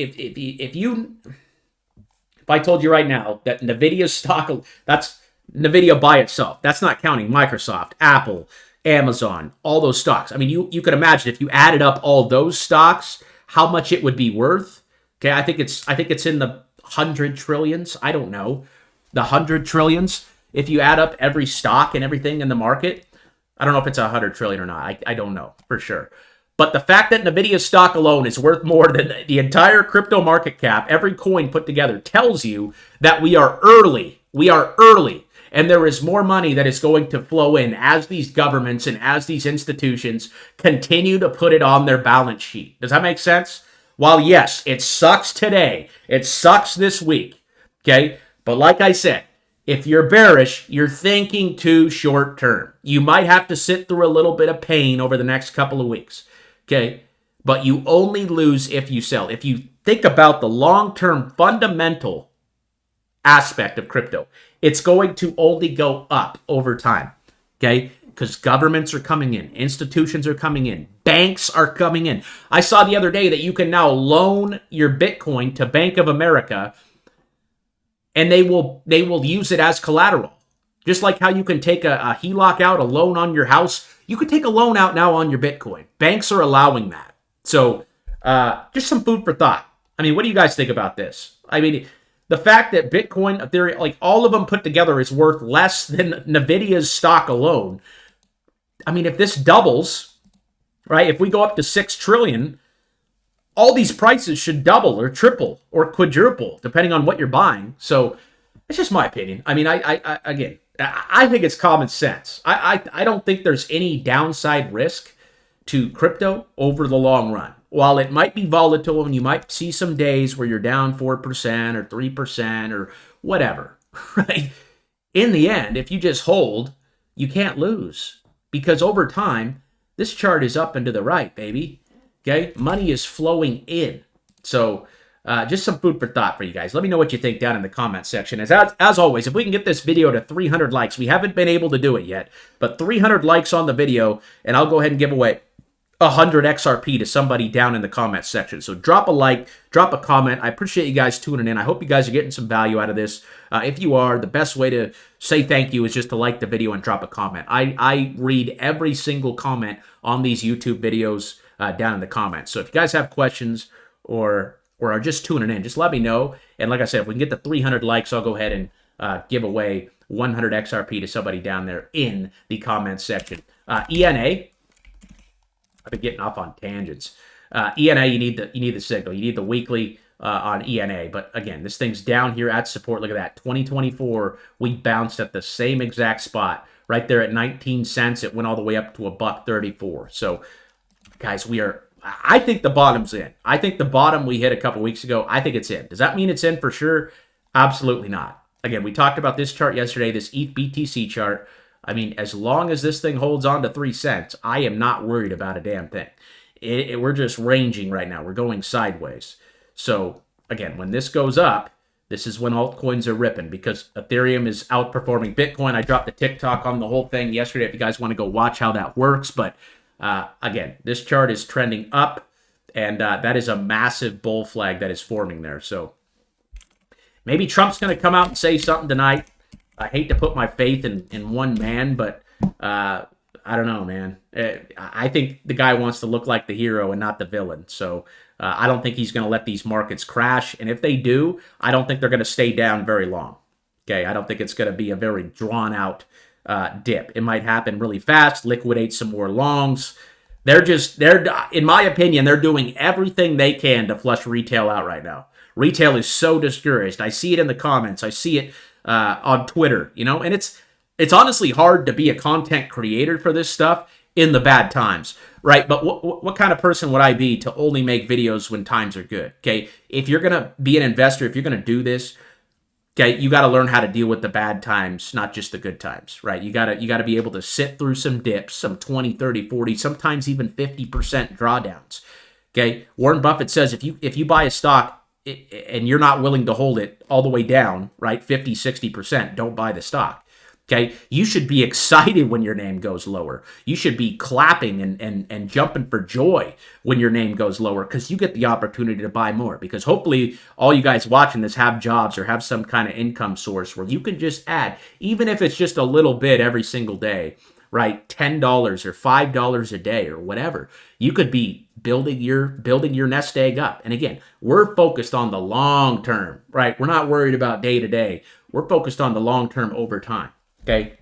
I told you right now that NVIDIA's stock, that's NVIDIA by itself. That's not counting Microsoft, Apple, Amazon, all those stocks. I mean, you could imagine if you added up all those stocks, how much it would be worth. Okay, I think it's in the 100 trillions. I don't know. The 100 trillions. If you add up every stock and everything in the market, I don't know if it's 100 trillion or not. I don't know for sure. But the fact that NVIDIA's stock alone is worth more than the entire crypto market cap, every coin put together, tells you that we are early. We are early. And there is more money that is going to flow in as these governments and as these institutions continue to put it on their balance sheet. Does that make sense? While yes, it sucks today. It sucks this week. Okay? But like I said, if you're bearish, you're thinking too short term. You might have to sit through a little bit of pain over the next couple of weeks. Okay? But you only lose if you sell. If you think about the long-term fundamental aspect of crypto, it's going to only go up over time. Okay? Because governments are coming in. Institutions are coming in. Banks are coming in. I saw the other day that you can now loan your Bitcoin to Bank of America, and they will use it as collateral. Just like how you can take a HELOC out, a loan on your house, you could take a loan out now on your Bitcoin. Banks are allowing that. So just some food for thought. I mean, what do you guys think about this? I mean, the fact that Bitcoin, Ethereum, like all of them put together is worth less than NVIDIA's stock alone. I mean, if this doubles, right, if we go up to 6 trillion, all these prices should double or triple or quadruple, depending on what you're buying. So it's just my opinion. I mean, I think it's common sense. I don't think there's any downside risk to crypto over the long run. While it might be volatile and you might see some days where you're down 4% or 3% or whatever, right? In the end, if you just hold, you can't lose. Because over time, this chart is up and to the right, baby. Okay? Money is flowing in. So just some food for thought for you guys. Let me know what you think down in the comment section. As always, if we can get this video to 300 likes, we haven't been able to do it yet, but 300 likes on the video, and I'll go ahead and give away 100 XRP to somebody down in the comment section. So drop a like, drop a comment. I appreciate you guys tuning in. I hope you guys are getting some value out of this. If you are, the best way to say thank you is just to like the video and drop a comment. I read every single comment on these YouTube videos down in the comments. So if you guys have questions or are just tuning in, just let me know. And like I said, if we can get the 300 likes, I'll go ahead and give away 100 XRP to somebody down there in the comments section. ENA. I've been getting off on tangents. ENA, you need the signal. You need the weekly on ENA. But again, this thing's down here at support. Look at that. 2024, we bounced at the same exact spot. Right there at 19 cents. It went all the way up to $1.34. So, guys, I think the bottom's in. I think the bottom we hit a couple weeks ago, I think it's in. Does that mean it's in for sure? Absolutely not. Again, we talked about this chart yesterday, this ETH BTC chart. I mean, as long as this thing holds on to 3 cents, I am not worried about a damn thing. We're just ranging right now. We're going sideways. So, again, when this goes up, this is when altcoins are ripping because Ethereum is outperforming Bitcoin. I dropped a TikTok on the whole thing yesterday if you guys want to go watch how that works. But, again, this chart is trending up, and that is a massive bull flag that is forming there. So, maybe Trump's going to come out and say something tonight. I hate to put my faith in one man, but I don't know, man. I think the guy wants to look like the hero and not the villain. So I don't think he's going to let these markets crash. And if they do, I don't think they're going to stay down very long. Okay, I don't think it's going to be a very drawn-out dip. It might happen really fast, liquidate some more longs. They're in my opinion, they're doing everything they can to flush retail out right now. Retail is so discouraged. I see it in the comments. I see it on Twitter, and it's It's honestly hard to be a content creator for this stuff in the bad times, right? But what kind of person would I be to only make videos when times are good? Okay, if you're gonna be an investor, if you're gonna do this, okay, you got to learn how to deal with the bad times, not just the good times, right? You got to be able to sit through some dips, some 20, 30, 40, sometimes even 50% drawdowns. Okay, Warren Buffett says if you buy a stock and you're not willing to hold it all the way down, right, 50, 60%, don't buy the stock. Okay, you should be excited when your name goes lower. You should be clapping and jumping for joy when your name goes lower, because you get the opportunity to buy more. Because hopefully all you guys watching this have jobs or have some kind of income source where you can just add, even if it's just a little bit every single day, right? $10 or $5 a day or whatever. You could be building your nest egg up. And again, we're focused on the long term, right? We're not worried about day to day. We're focused on the long term over time. Okay,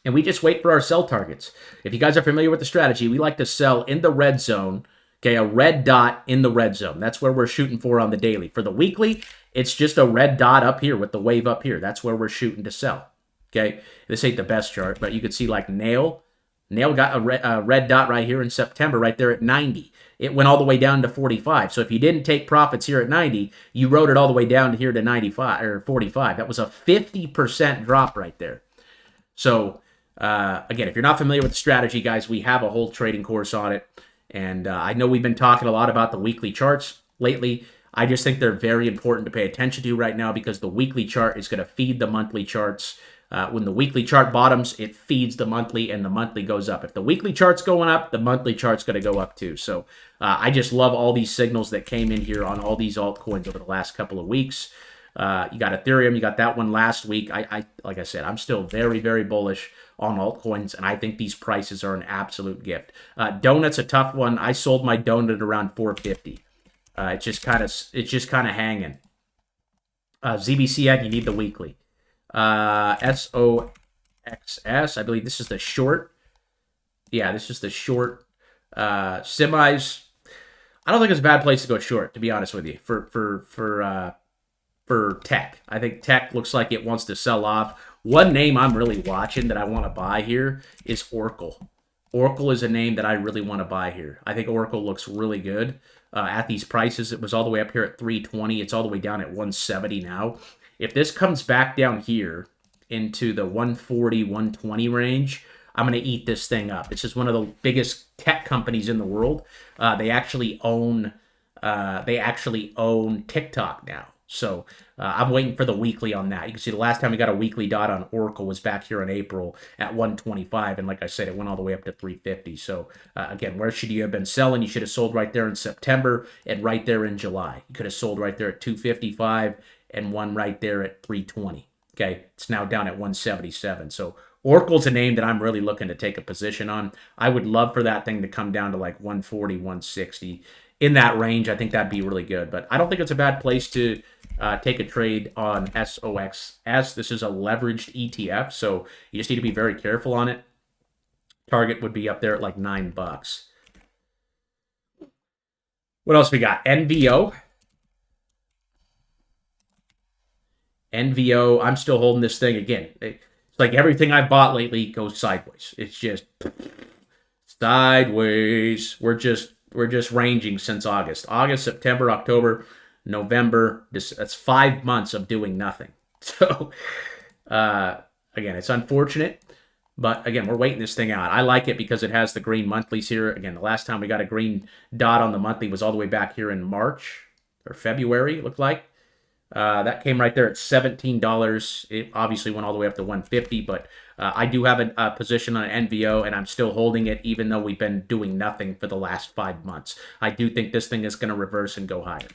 and we just wait for our sell targets. If you guys are familiar with the strategy, we like to sell in the red zone, okay, a red dot in the red zone. That's where we're shooting for on the daily. For the weekly, it's just a red dot up here with the wave up here. That's where we're shooting to sell, okay? This ain't the best chart, but you can see like Nail got a red dot right here in September, right there at 90. It went all the way down to 45. So if you didn't take profits here at 90, you rode it all the way down to here to 95 or 45. That was a 50% drop right there. So, again, if you're not familiar with the strategy, guys, we have a whole trading course on it. And I know we've been talking a lot about the weekly charts lately. I just think they're very important to pay attention to right now, because the weekly chart is going to feed the monthly charts. When the weekly chart bottoms, it feeds the monthly, and the monthly goes up. If the weekly chart's going up, the monthly chart's going to go up too. So I just love all these signals that came in here on all these altcoins over the last couple of weeks. You got Ethereum, you got that one last week. Like I said, I'm still very, very bullish on altcoins, and I think these prices are an absolute gift. Donut's a tough one. I sold my donut around 450. It's just kind of hanging. ZBCN, you need the weekly. SOXS, I believe this is the short. Yeah, this is the short. Semis, I don't think it's a bad place to go short, to be honest with you, for tech. I think tech looks like it wants to sell off. One name I'm really watching that I want to buy here is Oracle. Oracle is a name that I really want to buy here. I think Oracle looks really good at these prices. It was all the way up here at 320. It's all the way down at 170 now. If this comes back down here into the 140, 120 range, I'm going to eat this thing up. It's just one of the biggest tech companies in the world. They actually own TikTok now. So I'm waiting for the weekly on that. You can see the last time we got a weekly dot on Oracle was back here in April at 125. And like I said, it went all the way up to 350. So again, where should you have been selling? You should have sold right there in September and right there in July. You could have sold right there at 255 and one right there at 320. Okay, it's now down at 177. So Oracle's a name that I'm really looking to take a position on. I would love for that thing to come down to like 140, 160. In that range, I think that'd be really good. But I don't think it's a bad place to take a trade on SOXS. This is a leveraged ETF, so you just need to be very careful on it. Target would be up there at like $9. What else we got? NVO. NVO, I'm still holding this thing. Again, it's like everything I've bought lately goes sideways. It's just sideways. We're just ranging since August. August, September, October, November. That's 5 months of doing nothing. So, again, it's unfortunate. But, again, we're waiting this thing out. I like it because it has the green monthlies here. Again, the last time we got a green dot on the monthly was all the way back here in March or February, it looked like. That came right there at $17. It obviously went all the way up to $150, but I do have a position on NVO, and I'm still holding it even though we've been doing nothing for the last 5 months. I do think this thing is going to reverse and go higher.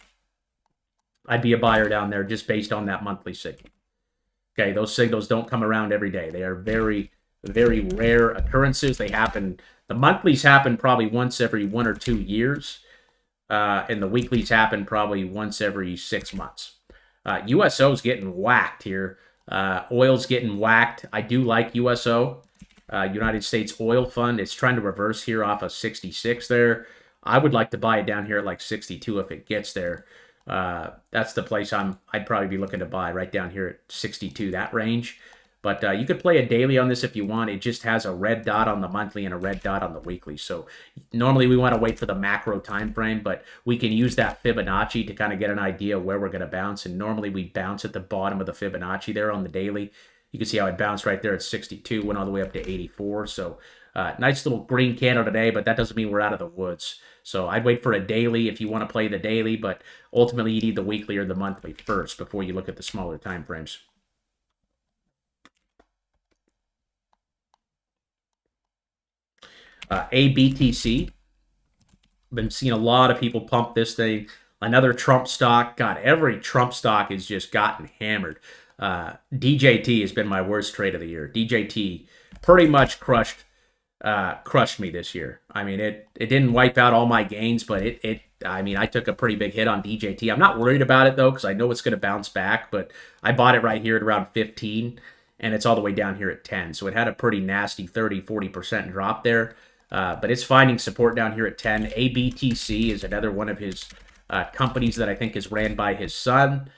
I'd be a buyer down there just based on that monthly signal. Okay, those signals don't come around every day. They are very, very rare occurrences. They happen, the monthlies happen probably once every 1 or 2 years, and the weeklies happen probably once every 6 months. USO's getting whacked here. Oil's getting whacked. I do like USO, United States Oil Fund. It's trying to reverse here off of 66 there. I would like to buy it down here at like 62 if it gets there. That's the place I'd probably be looking to buy, right down here at 62, that range. But you could play a daily on this if you want. It just has a red dot on the monthly and a red dot on the weekly. So normally we want to wait for the macro time frame, but we can use that Fibonacci to kind of get an idea where we're going to bounce. And normally we bounce at the bottom of the Fibonacci there on the daily. You can see how it bounced right there at 62, went all the way up to 84. So nice little green candle today, but that doesn't mean we're out of the woods. So I'd wait for a daily if you want to play the daily, but ultimately you need the weekly or the monthly first before you look at the smaller time frames. ABTC. Been seeing a lot of people pump this thing. Another Trump stock. God, every Trump stock has just gotten hammered. DJT has been my worst trade of the year. DJT pretty much crushed me this year. I mean, it didn't wipe out all my gains, but I mean, I took a pretty big hit on DJT. I'm not worried about it though, because I know it's going to bounce back, but I bought it right here at around 15 and it's all the way down here at 10. So it had a pretty nasty 30-40% drop there. But it's finding support down here at 10. ABTC is another one of his companies that I think is ran by his son.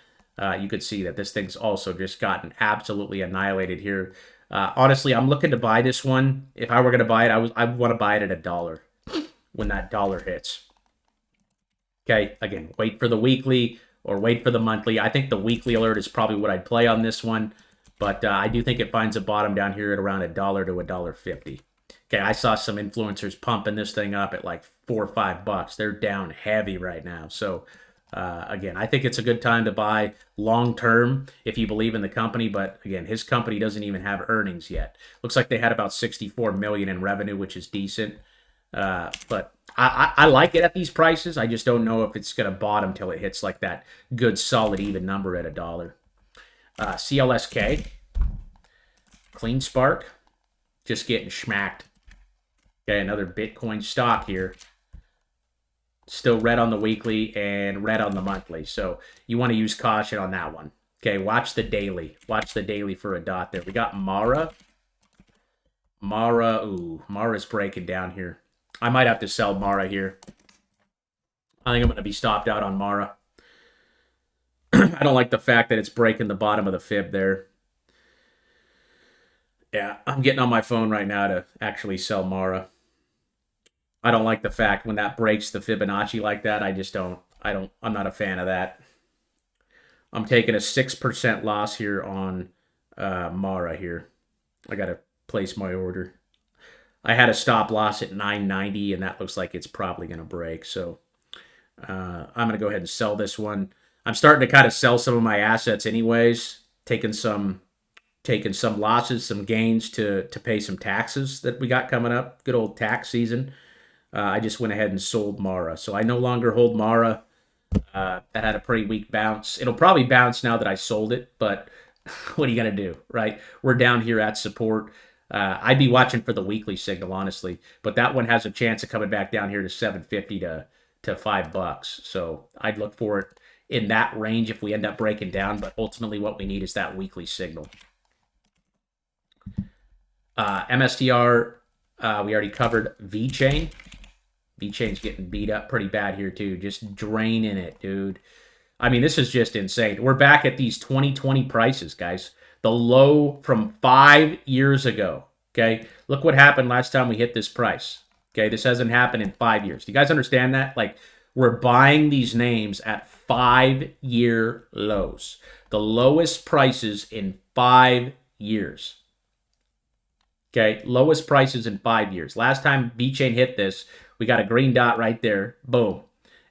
You could see that this thing's also just gotten absolutely annihilated here. Honestly, I'm looking to buy this one. If I were going to buy it, I would want to buy it at $1 when that dollar hits. Okay, again, wait for the weekly or wait for the monthly. I think the weekly alert is probably what I'd play on this one, but I do think it finds a bottom down here at around $1 to $1.50. Okay, I saw some influencers pumping this thing up at like $4 or $5. They're down heavy right now. So again, I think it's a good time to buy long term if you believe in the company. But again, his company doesn't even have earnings yet. Looks like they had about 64 million in revenue, which is decent. But I like it at these prices. I just don't know if it's going to bottom till it hits like that good solid even number at $1. CLSK, Clean Spark, just getting schmacked. Okay, another Bitcoin stock here. Still red on the weekly and red on the monthly. So you want to use caution on that one. Okay, watch the daily. Watch the daily for a dot there. We got Mara. Mara's breaking down here. I might have to sell Mara here. I think I'm going to be stopped out on Mara. I don't like the fact that it's breaking the bottom of the fib there. Yeah, I'm getting on my phone right now to actually sell Mara. I don't like the fact when that breaks the Fibonacci like that. I'm not a fan of that. I'm taking a 6% loss here on Mara here. I got to place my order. I had a stop loss at 990, and that looks like it's probably going to break. So I'm going to go ahead and sell this one. I'm starting to kind of sell some of my assets anyways, taking some losses, some gains to pay some taxes that we got coming up. Good old tax season. I just went ahead and sold Mara. So I no longer hold Mara. That had a pretty weak bounce. It'll probably bounce now that I sold it, but what are you going to do, right? We're down here at support. I'd be watching for the weekly signal, honestly, but that one has a chance of coming back down here to 750 to $5. So I'd look for it in that range if we end up breaking down, but ultimately what we need is that weekly signal. MSTR, we already covered. VeChain. VeChain's getting beat up pretty bad here too. Just draining it, dude. I mean, this is just insane. We're back at these 2020 prices, guys. The low from 5 years ago, okay? Look what happened last time we hit this price, okay? This hasn't happened in 5 years. Do you guys understand that? Like, we're buying these names at 5-year lows. The lowest prices in 5 years. Okay, lowest prices in 5 years. Last time VeChain hit this, we got a green dot right there. Boom.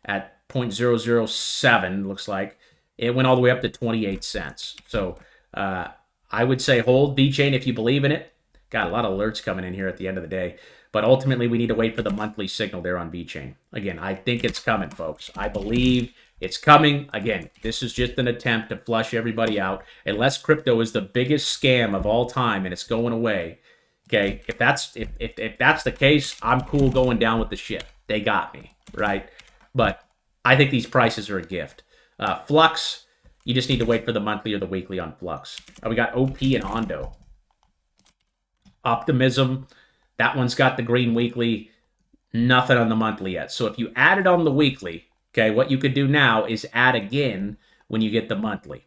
At 0.007, looks like. It went all the way up to 28 cents. So I would say hold VeChain if you believe in it. Got a lot of alerts coming in here at the end of the day. But ultimately, we need to wait for the monthly signal there on VeChain. Again, I think it's coming, folks. I believe it's coming. Again, this is just an attempt to flush everybody out. Unless crypto is the biggest scam of all time and it's going away. Okay, if that's the case, I'm cool going down with the ship. They got me, right? But I think these prices are a gift. Flux, you just need to wait for the monthly or the weekly on Flux. We got OP and Ondo. Optimism, that one's got the green weekly. Nothing on the monthly yet. So if you add it on the weekly, okay, what you could do now is add again when you get the monthly.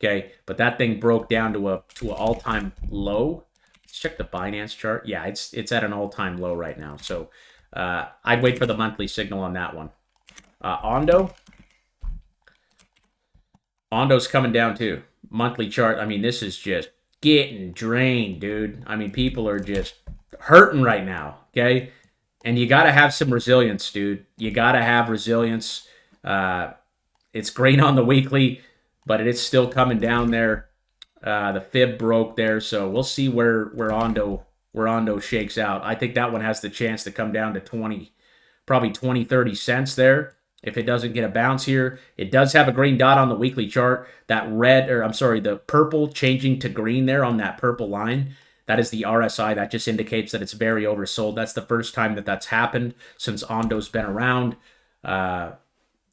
Okay, but that thing broke down to an all-time low. Let's check the Binance chart. Yeah, it's at an all-time low right now. So I'd wait for the monthly signal on that one. Ondo's coming down too. Monthly chart. I mean, this is just getting drained, dude. I mean, people are just hurting right now. Okay, and you got to have some resilience, dude. You got to have resilience. It's great on the weekly, but it is still coming down there. The fib broke there, so we'll see where Ondo shakes out. I think that one has the chance to come down to 20, probably 20, 30 cents there if it doesn't get a bounce here. It does have a green dot on the weekly chart. That red, or I'm sorry, the purple changing to green there on that purple line. That is the RSI. That just indicates that it's very oversold. That's the first time that that's happened since Ondo's been around.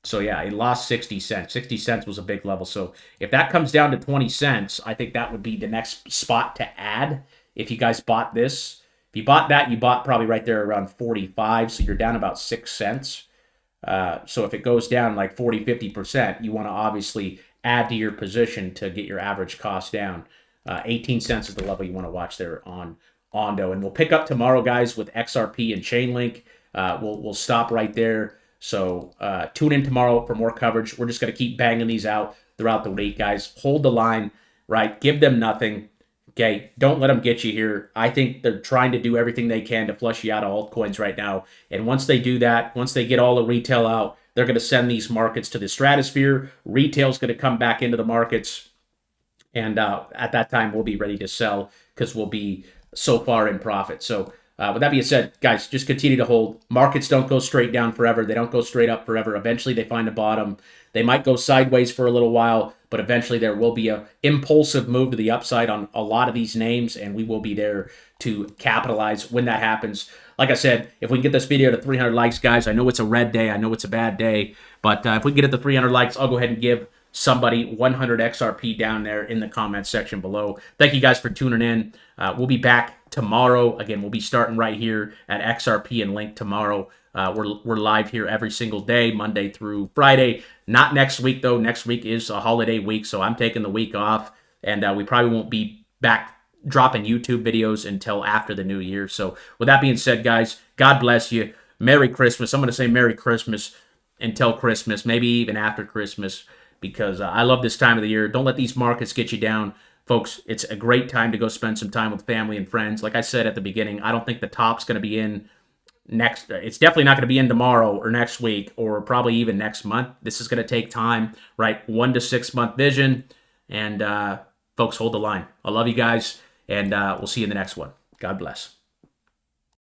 So yeah, it lost 60 cents. 60 cents was a big level. So if that comes down to 20 cents, I think that would be the next spot to add if you guys bought this. If you bought that, you bought probably right there around 45, so you're down about 6 cents. So if it goes down like 40, 50%, you want to obviously add to your position to get your average cost down. 18 cents is the level you want to watch there on Ondo. And we'll pick up tomorrow, guys, with XRP and Chainlink. We'll stop right there. So tune in tomorrow for more coverage. We're just going to keep banging these out throughout the week, guys. Hold the line, right? Give them nothing. Okay, don't let them get you here. I think they're trying to do everything they can to flush you out of altcoins right now. And once they do that, once they get all the retail out, they're going to send these markets to the stratosphere. Retail's going to come back into the markets. And at that time, we'll be ready to sell because we'll be so far in profit. So with that being said, guys, just continue to hold. Markets don't go straight down forever. They don't go straight up forever. Eventually, they find a bottom. They might go sideways for a little while, but eventually there will be a impulsive move to the upside on a lot of these names, and we will be there to capitalize when that happens. Like I said, if we can get this video to 300 likes, guys, I know it's a red day. I know it's a bad day, but if we can get it to 300 likes, I'll go ahead and give somebody 100 XRP down there in the comments section below. Thank you guys for tuning in. We'll be back tomorrow. Again, we'll be starting right here at XRP and Link tomorrow. We're live here every single day, Monday through Friday. Not next week, though. Next week is a holiday week, so I'm taking the week off, and we probably won't be back dropping YouTube videos until after the new year. So with that being said, guys, God bless you. Merry Christmas. I'm going to say Merry Christmas until Christmas, maybe even after Christmas, because I love this time of the year. Don't let these markets get you down. Folks, it's a great time to go spend some time with family and friends. Like I said at the beginning, I don't think the top's going to be in next. It's definitely not going to be in tomorrow or next week or probably even next month. This is going to take time, right? 1 to 6 month vision. And folks, hold the line. I love you guys, and we'll see you in the next one. God bless.